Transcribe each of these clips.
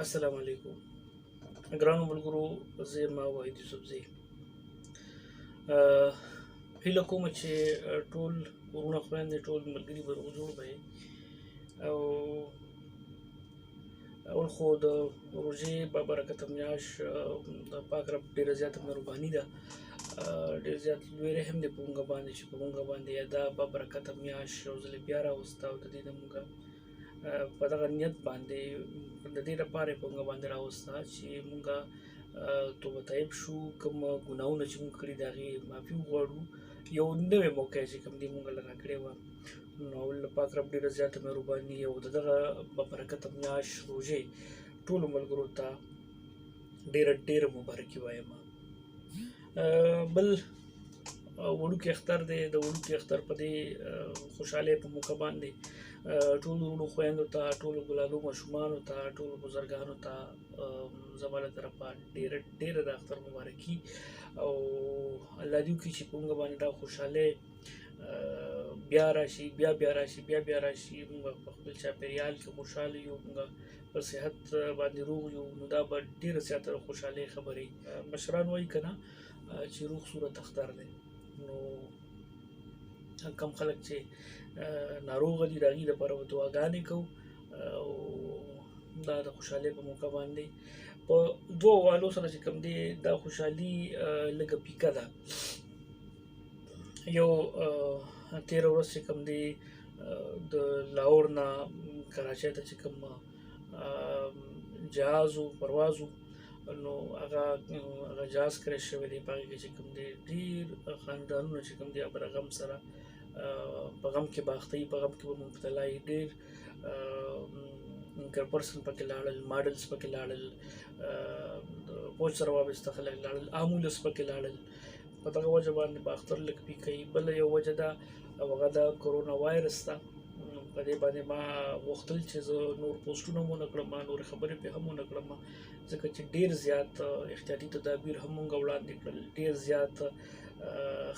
السلام علیکم ګرانو ملګرو. زه ما وحید یوسفزي هیله کوم چې ټول ورونه خویندې ټول ملګري به روغ جوړ وي. او اول خو د روژې بابرکته میاشت د پاک رب ډېره زیاته مهرباني ده، ډېر زیات لوی رحم دی په موږ باندې چې په موږ باندې دا بابرکته میاشت یو ځل بیا راوسته او د دې نه موږ په دغه نیت باندې د دې لپاره په موږ باندې راوسته چې موږ توبه طیب شو، کوم ګناهونه چې موږ کړي د هغې معافي وغواړو. یو نوې موقع چې کوم دی موږ له راکړې وه، نو الله پاک رب ډېره زیاته مهرباني او د دغه بابرکته میاشت روژې ټولو ملګرو ته ډېره مبارکي وایم. بل وړوکی اختر دی، د وړوکي اختر په دې خوشحالۍ په موقع باندې ټولو وروڼو خویندو ته، ټولو ګلالو ماشومانو ته، ټولو بزرګانو ته زما له طرفه ډېره د اختر مبارکي. او الله دې وکړي چې په موږ باندې دا خوشحالۍ بیا راشي، بیا راشي. موږ په خپل چاپېریال کې خوشحاله یو، موږ په صحت باندې روغ یو، نو دا به ډېره زیاته خوشحالۍ خبرې. مشران وایي که نه چې روغ صورت اختر دی، نو کم خلک چې ناروغه دي د هغې لپاره به دعاګانې کوو. او دا د خوشحالۍ په موقع باندې په دوه حوالو سره چې کوم دی دا خوشحالي لږه پیکه ده. یو تېره ورځ چې کوم دی د لاهور نه کراچۍ ته چې کوم جهاز و پرواز و، نو هغه جهاز کریش شوی دی. په هغې کې چې کوم دی ډېر خاندانونه چې کوم دی په غم سره په غم کې باخته وي، په غم کې به مبتلا وي. ډېر انکر پرسن پکې لاړل، ماډلز پکې لاړل، پوج سره وابسته خلک لاړل، امولس پکې لاړل. په دغه وجه باندې به اختر لږ پیکه وي. بله یو وجه ده او هغه د کرونا وایرس ده. په دې باندې ما غوښتل چې زه نور پوسټونه هم ونه کړم، نورې خبرې پرې هم ونه کړم، ځکه چې ډېر زیات احتیاطي تدابیر هم مونږ وړاندې کړل، ډېر زیات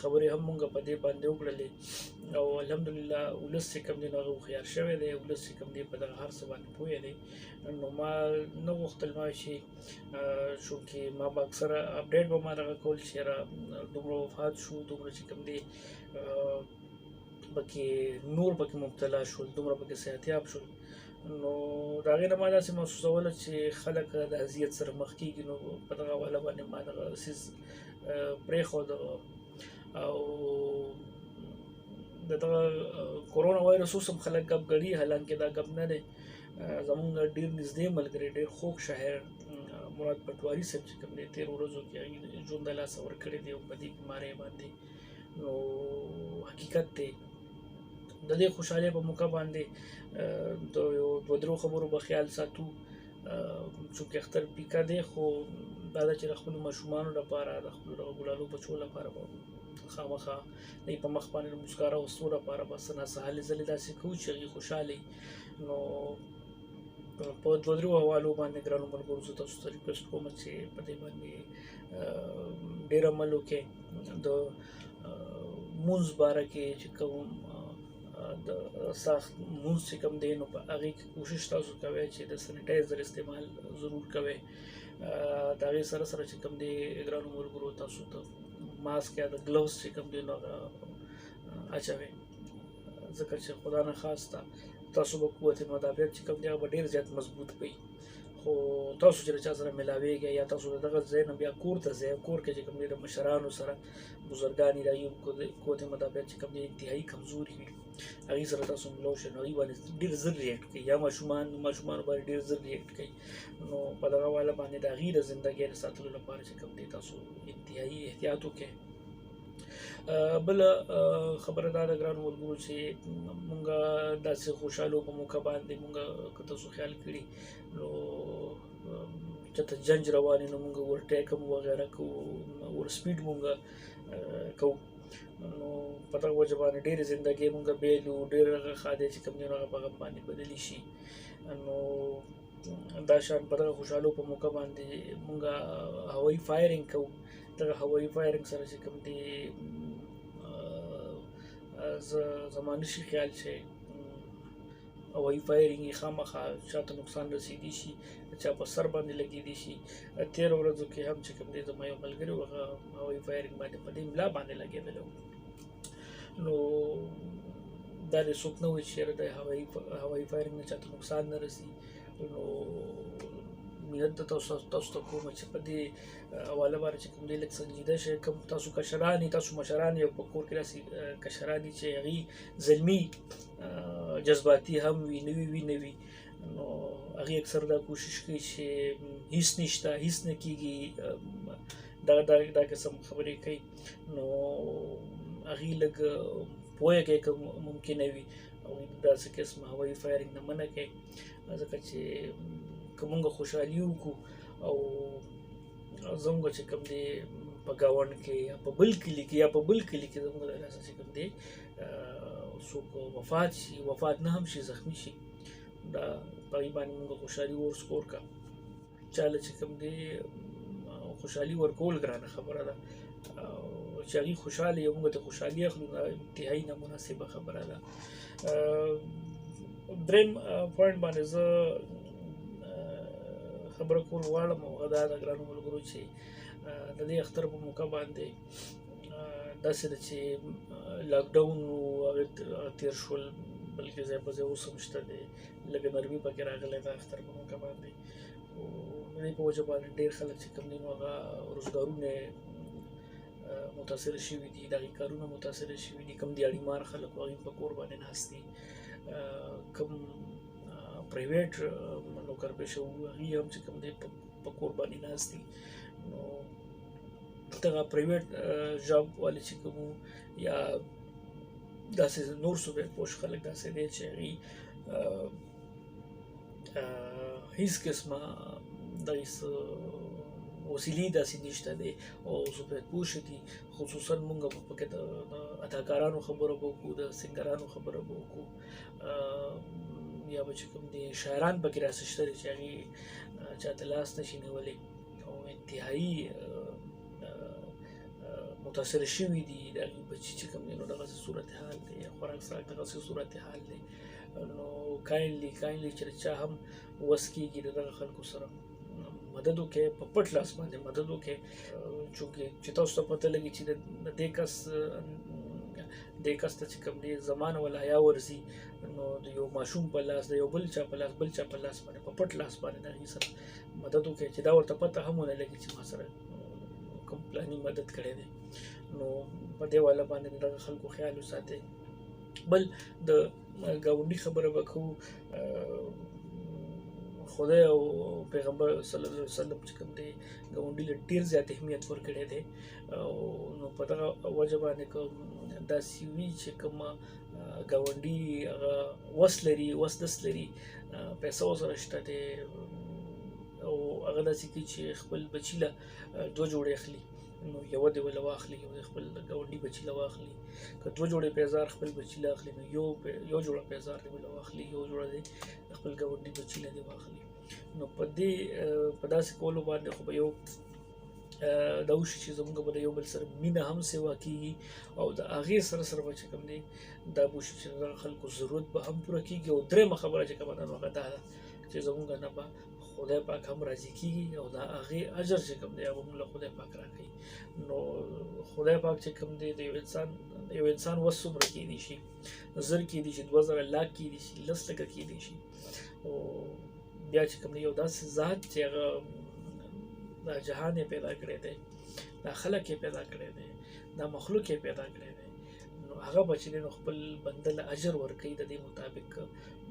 خبرې هم مونږ په دې باندې وکړلې. او الحمدلله ولس چې کوم دی نو هغه هوښیار شوی دی، ولس چې کوم دی په دغه هر څه باندې پوهه دی. نو ما نه غوښتل ما چې چونکې ما به اکثره اپډیټ به ما دغه کول چې یاره دومره وفات شو، دومره چې کوم دی پکې نور پکې مبتلا شول، دومره پکې صحتیاب شول. نو د هغې نه ما داسې محسوسوله چې خلک د اذیت سره مخ کېږي، نو په دغه حواله باندې ما دغه څیز پرېښود. او د دغه کرونا وایرس اوس هم خلک ګپ ګڼي، حالانکې دا ګپ نه دی. زمونږ ډېر نږدې ملګری، ډېر خوږ شاعر مراد پټواري صاحب چې کوم دی تېرو ورځو کې هغې ژوند د لاسه ورکړی دی په دې بیمارۍ باندې. نو حقیقت دی د دې خوشحالۍ په موقع باندې د یو دوه درو خبرو به خیال ساتو. چونکې اختر پیکه دی، خو دا ده چې د خپلو ماشومانو لپاره، د خپلو دغه ګلالو بچو لپاره به خامخا د په مخ باندې د مسکا راوستو لپاره به څه ناڅه هلې ځلې داسې کوو چې هغې خوشحاله وي. نو په دوه درو حوالو باندې ګرانو ملګرو زه تاسو ته ریکویسټ کوم چې په دې باندې ډېر عمل وکړئ. د مونځ باره کې چې کوم د سخت مونځ چې کوم دی نو په هغې کې کوشش تاسو کوئ چې د سینیټایزر استعمال ضرور کوئ. د هغې سره سره چې کوم دی ګرانو ملګرو تاسو ته ماسک یا د ګلوز چې کوم دی نو هغه اچوئ، ځکه چې خدا نه خواسته تاسو به قوت مدافعت چې کوم دی هغه به ډېر زیات مضبوط وي. خو تاسو چې له چا سره ملاویږئ یا تاسو د دغه ځای نه بیا کور ته ځئ، کور کې چې کوم دی د مشرانو سره بزرګان دي، د هغوی قوت مدافعت چې کوم دی انتهایي کمزوري وي، هغې سره تاسو ملو شئ، نو هغوی باندې ډېر زر ریاکټ کوي، یا ماشومانو باندې ډېر زر ریاکټ کوي. نو په دغه حواله باندې د هغې د زندګۍ د ساتلو لپاره چې کوم دی تاسو انتهایي احتیاط وکړئ. بله خبره دا ده ګرانو ملګرو چې مونږ داسې خوشحالو په موقع باندې مونږ که تاسو خیال کړي نو چېرته جنج روان وي نو مونږ ورټیک هم وغیره کوو، ور سپیډ مونږ کوو. نو په دغه وجه باندې ډېرې زندګۍ مونږ بیلو، ډېر هغه ښادۍ چې کوم دی نو هغه په غم باندې بدلې شي. نو دا شان په دغه خوشحالو په موقع باندې مونږ هوایي فایرنګ کوو. دغه هوایي فایرنګ سره چې کوم دی زما نشي خیال چې هوایي فایرینګ یې خامخا چاته نقصان رسېدی شي، چا په سر باندې لګېدی شي. تېرو ورځو کې هم چې کوم دی زما یو ملګري و هغه هوایي فایرینګ باندې په دې ملا باندې لګېدلی و. نو دا دې څوک نه وایي چې یاره د هوایي فایرینګ نه چاته نقصان نه رسي. نو مینت ته تاسو ته کوم چې په دې حواله باندې چې کوم دی لږ سنجیده شئ. کوم تاسو کشران یې، تاسو مشران یې، په کور کې داسې کشران دي چې هغوی زلمي جذباتي هم وي، نوي نه وي، نو هغوی اکثر دا کوشش کوي چې هیڅ نشته، هیڅ نه کېږي، دا قسم خبرې کوي. نو هغوی لږ پوهه کوي که ممکنه وي هغوی داسې قسمه هوایي فایرینګ نه منع کوي، ځکه چې که مونږ خوشحالي وکړو او زموږ چې کوم دی په ګاونډ کې یا په بل کلي کې زموږ داسې چې کوم دی څوک وفات شي، وفات نه هم شي، زخمي شي، دا په هغې باندې مونږ خوشحالي ورسپور کړه. چاله چې کوم دی خوشحالي ورکول ګرانه خبره ده، چې هغوی خوشحاله یو موږ ته خوشحالي اخلو، دا انتهایي نامناسبه خبره ده. درېیم پوینټ باندې زه خبره کول غواړم او هغه دا ده ګرانو ملګرو چې د دې اختر په موقع باندې داسې ده چې لاکډاون و هغې تېر شول، بلکې ځای په ځای اوس هم شته دی، لږه نرمي پکې راغلی ده اختر په موقع باندې. د دې په وجه باندې ډېر خلک چې کوم دي نو هغه روزګارونه متاثره شوي دي، د هغې کارونه متاثره شوي دي. کوم دیاړیمار خلک و هغوی په کور باندې ناست دي، کوم پرایویټ نوکر پیشه وو هغوی هم چې کوم دی په کور باندې ناست دي. نو دغه پرایویټ جاب والے چې کوم وو یا داسې نور صوبې پوش خلک داسې دی چې هغوی هیڅ قسمه دغې څه وسیلې داسې نشته دی او اوس باید پوه شي دي. خصوصا مونږ به پکې د اداکارانو خبره به وکړو، د سینګرانو خبره به وکړو، یا به چې کوم دی شاعران پکې راسې شته دي چې هغوی چاته لاس نشي نیولی او انتهایي متاثره شوي دي. د هغوی بچي چې کوم دی نو دغسې صورتحال دی، یا خوراک څښاک دغسې صورتحال دی. نو کاینلی چې د چا هم وس کېږي د دغه خلکو سره مدد وکړئ، په پټ لاس باندې مدد وکړئ، چونکې چې تاسو ته پته لګي چې د دې کس ته چې کوم دی زمان ولا حیا ورځي، نو د یو ماشوم په لاس، د یو بل چا په لاس باندې په پټ لاس باندې د هغې سره مدد وکړئ چې دا ورته پته هم ونه لګي چې ما سره کوم پلاني مدد کړی دی. نو په دې والا باندې د دغه خلکو خیال وساتئ. بل د ګاونډي خبره به کوو. خدای او پیغمبر صلی الله علیه وسلم چې کوم دی ګاونډي له ډېر زیات اهمیت ورکړی دی، نو په دغه وجه باندې که داسې وي چې کومه ګاونډي هغه وس دس لري، پیسه ورسره شته دی او هغه داسې کوي چې خپل بچي له 2 جوړې اخلي، نو یوه دې له واخلي، یو خپل ګاونډي بچي له واخلي. که 2 جوړې پیزار خپل بچي له اخلي، نو یو جوړه پیزار دې له واخلي، یو جوړه دې خپل ګاونډي بچي له دې واخلي. نو په داسې کولو باندې خو به یو دا وشي چې زموږ به د یو بل سره مینه هم سیوا کېږي او د هغې سره به چې کوم دی دا به وشي چې د خلکو ضرورت به هم پوره کېږي. او درېیمه خبره چې کومه ده نو هغه دا ده چې زموږ نه به خدای پاک هم راضي کېږي او د هغې اجر چې کوم دی هغه موږ له خدای پاک راکوي. نو خدای پاک چې کوم دی د یو انسان وس څومره کېدی شي، 1000 کېدی شي، 2000 لاک کېدی شي، 10 لکه کېدی شي. او بیا چې کوم دی یو داسې ذات چې هغه دا جهان یې پیدا کړی دی، دا خلق یې پیدا کړی دی، دا مخلوق یې پیدا کړی دی، نو هغه به چې دی نو خپل بنده له اجر ورکوي د دې مطابق،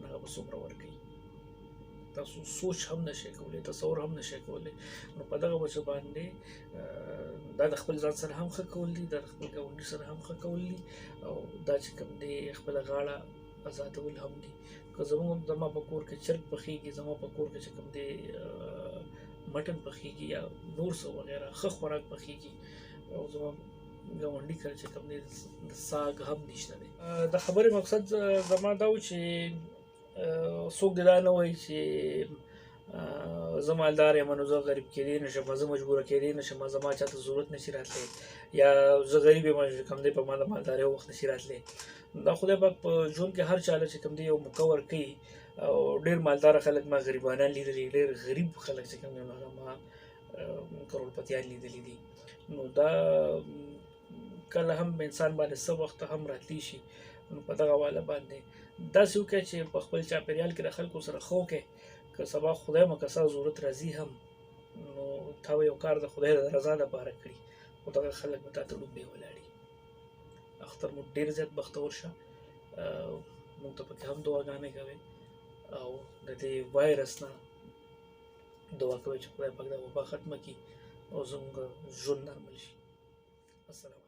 هغه به څومره ورکوي تاسو سوچ هم نشئ کولی، تصور هم نشئ کولی. نو په دغه وجه باندې دا د خپل ځان سره هم ښه کول دي، دا د خپل ګاونډي سره هم ښه کول دي، او دا چې کوم دی خپله غاړه ازادول هم دي. که زما په کور کې چرګ پخېږي، زما په کور کې چې کوم دی مټن پخېږي یا نور څه وغیره ښه خوراک پخېږي، او زما ګاونډي کره چې کوم دی د ساګ هم نشته دی. د خبرې مقصد زما دا و چې څوک دې دا نه وایي چې زه مالدار یم نو زه غریب کېدی نشم، زه مجبوره کېدی نشم، زما چاته ضرورت نشي راتلی، یا زه غریب یم چې کوم دی په ما د مالدارۍ وخت نشي راتلی. دا خدای پاک په ژوند کې هر چاله چې کوم دی یو موقع ورکوي، او ډېر مالداره خلک ما غریبانان لیدلي، ډېر غریب خلک چې کوم دی نو هغه ما کروڑپتیان لیدلي دي. نو دا کله هم انسان باندې څه وخت هم راتلی شي، نو په دغه واله باندې داسې وکړئ چې په خپل چاپېریال کې د خلکو سره ښه وکړئ، که سبا خدای مکسا ضرورت راځي هم نو تا به یو کار د خدای د رضا لپاره کړي، خو دغه خلک به تا ته ډوبې ولاړي. اختر مو ډېر زیات بختور شه، موږ ته پکې هم دعاګانې کوئ، او د دې وایرس نه دعا کوئ چې خدای پاک دا وبا ختمه کړي او زموږ ژوند نرمل شي. السلام